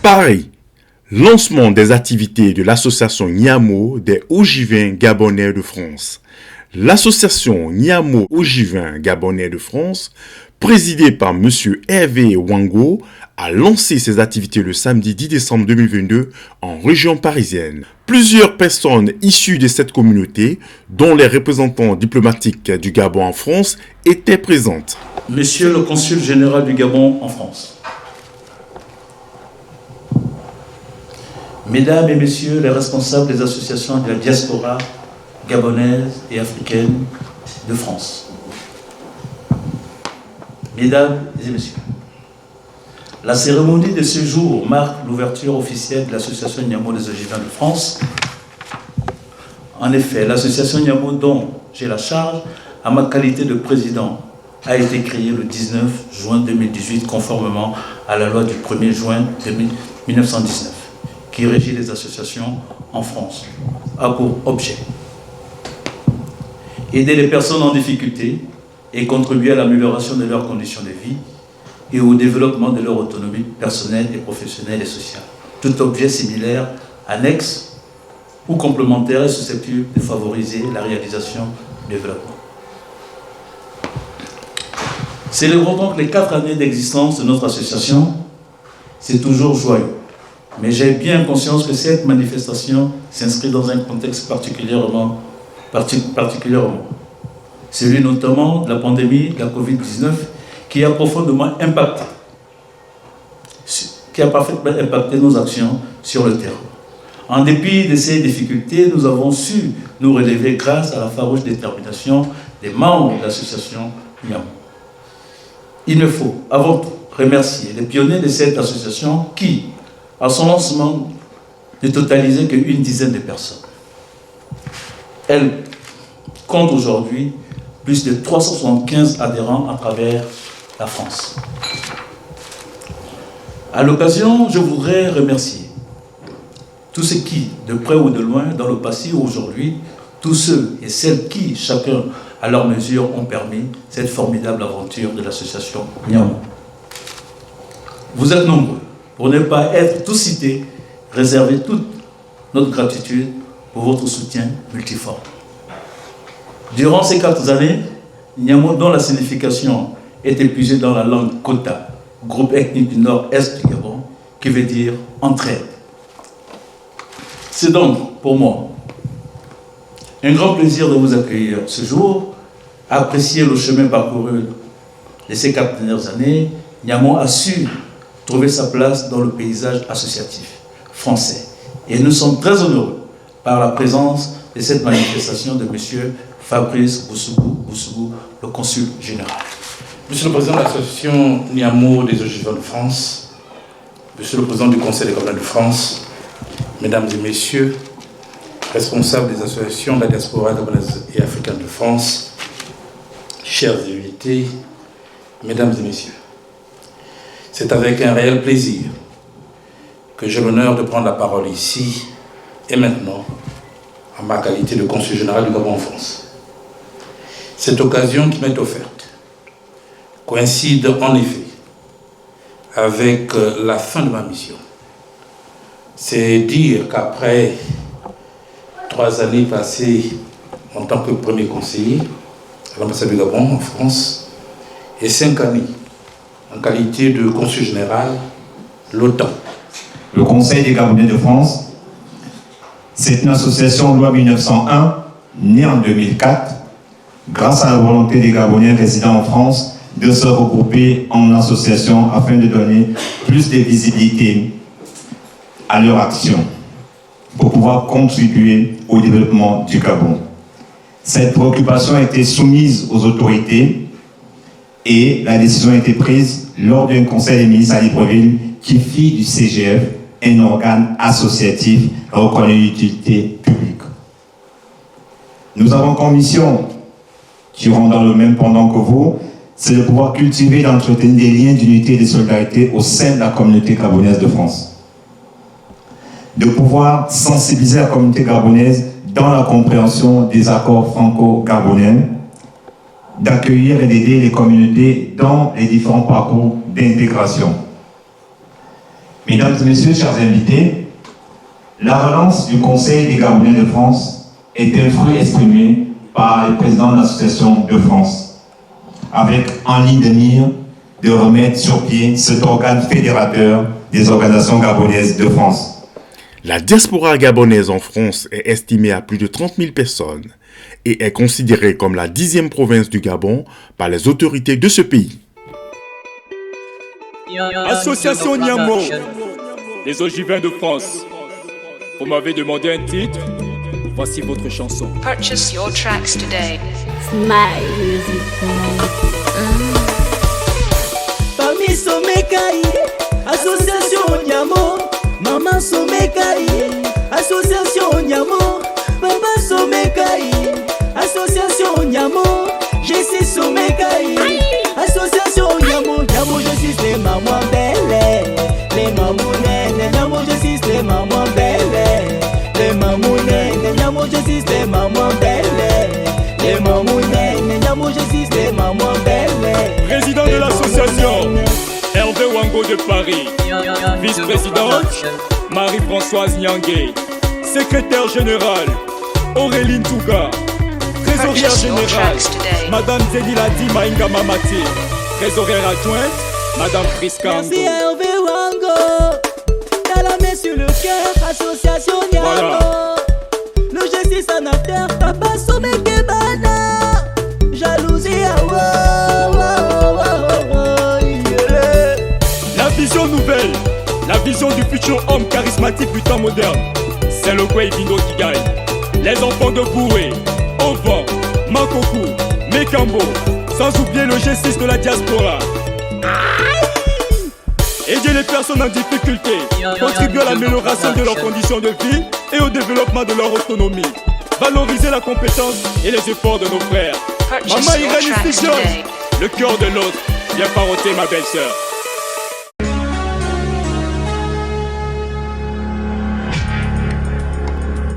Paris. Lancement des activités de l'association Niamo des Ogivins Gabonais de France. L'association Niamo Ogivins Gabonais de France, présidée par M. Hervé Wango, a lancé ses activités le samedi 10 décembre 2022 en région parisienne. Plusieurs personnes issues de cette communauté, dont les représentants diplomatiques du Gabon en France, étaient présentes. Monsieur le consul général du Gabon en France, Mesdames et Messieurs les responsables des associations de la diaspora gabonaise et africaine de France, Mesdames et Messieurs, la cérémonie de ce jour marque l'ouverture officielle de l'association Niamo des Ogivins de France. En effet, l'association Niamo, dont j'ai la charge, à ma qualité de président, a été créée le 19 juin 2018, conformément à la loi du 1er juin 1919, qui régit les associations en France, a pour objet aider les personnes en difficulté et contribuer à l'amélioration de leurs conditions de vie et au développement de leur autonomie personnelle et professionnelle et sociale. Tout objet similaire, annexe ou complémentaire est susceptible de favoriser la réalisation du développement. Célébrons donc les 4 années d'existence de notre association. C'est toujours joyeux. Mais j'ai bien conscience que cette manifestation s'inscrit dans un contexte particulièrement, celui notamment de la pandémie de la Covid-19 qui a profondément impacté, parfaitement impacté nos actions sur le terrain. En dépit de ces difficultés, nous avons su nous relever grâce à la farouche détermination des membres de l'association Niamo. Il me faut avant tout remercier les pionniers de cette association qui, à son lancement, ne totalisait qu'une dizaine de personnes. Elle compte aujourd'hui plus de 375 adhérents à travers la France. À l'occasion, je voudrais remercier tous ceux qui, de près ou de loin, dans le passé ou aujourd'hui, tous ceux et celles qui, chacun à leur mesure, ont permis cette formidable aventure de l'association Niamo. Vous êtes nombreux. Pour ne pas être tous cités, réservez toute notre gratitude pour votre soutien multiforme. Durant ces 4 années, Niamo, dont la signification est épuisée dans la langue Kota, groupe ethnique du nord-est du Gabon, qui veut dire entraide. C'est donc, pour moi, un grand plaisir de vous accueillir ce jour, apprécier le chemin parcouru de ces 4 dernières années. Niamo a su trouver sa place dans le paysage associatif français. Et nous sommes très heureux par la présence de cette manifestation de M. Fabrice Bousougou, le consul général. Monsieur le Président de l'association Niamo des Ogivins de France, Monsieur le Président du Conseil des Gabonais de France, Mesdames et Messieurs, responsables des associations de la diaspora gabonaise et africaine de France, chers invités, Mesdames et Messieurs, c'est avec un réel plaisir que j'ai l'honneur de prendre la parole ici et maintenant en ma qualité de consul général du Gabon en France. Cette occasion qui m'est offerte coïncide en effet avec la fin de ma mission. C'est dire qu'après 3 années passées en tant que premier conseiller à l'ambassade du Gabon en France et 5 années en qualité de consul général, l'OTAN. Le Conseil des Gabonais de France, c'est une association loi 1901, née en 2004, grâce à la volonté des Gabonais résidant en France de se regrouper en association afin de donner plus de visibilité à leur action pour pouvoir contribuer au développement du Gabon. Cette préoccupation a été soumise aux autorités et la décision a été prise lors d'un conseil des ministres à Libreville qui fit du CGF un organe associatif reconnu d'utilité publique. Nous avons comme mission, qui iront dans le même pendant que vous, c'est de pouvoir cultiver et d'entretenir des liens d'unité et de solidarité au sein de la communauté gabonaise de France. De pouvoir sensibiliser la communauté gabonaise dans la compréhension des accords franco-gabonais, d'accueillir et d'aider les communautés dans les différents parcours d'intégration. Mesdames et messieurs, chers invités, la relance du Conseil des Gabonais de France est un fruit exprimé par le président de l'Association de France, avec en ligne de mire de remettre sur pied cet organe fédérateur des organisations gabonaises de France. La diaspora gabonaise en France est estimée à plus de 30 000 personnes et est considérée comme la 10e province du Gabon par les autorités de ce pays. Association Niamo, les Ogivins de France. Vous m'avez demandé un titre, voici votre chanson. Purchase your tracks today. Smile music. Famille Somekai, Association Niamo. Maman Somekai, Association Niamo. Papa Somekai, Association Niamo. JC Somekai, Association Niamo. Niamo, je suis les mamans belles. Les mamounettes, Niamo, je suis les mamans belles. Les mamounettes, Niamo, je suis les mamans belles. Les mamounettes, Niamo, je suis les mamans belles. Président de l'association, Hervé Wango de Paris. Vice-présidente, Marie-Françoise Nyangé. Secrétaire général, Auréline Touga. Trésorière générale, Madame Zediladi Maïnga Mamati. Trésorière adjointe, Madame Priscango. Merci Hervé Wango. T'as la main sur le cœur, Association Niamo. Voilà. Le justice sénateur, Papa Someke Bana. Jalousie La vision nouvelle, la vision du futur homme charismatique du temps moderne. C'est le Gwei Bingo qui gagne. Les enfants de Boué, Ovan, Makoku, Mekambo, sans oublier le G6 de la diaspora. Aider les personnes en difficulté, contribuer à l'amélioration de leurs conditions de vie et au développement de leur autonomie. Valoriser la compétence et les efforts de nos frères. Maman Irène Istigion, le cœur de l'autre, viens paroter ma belle-sœur.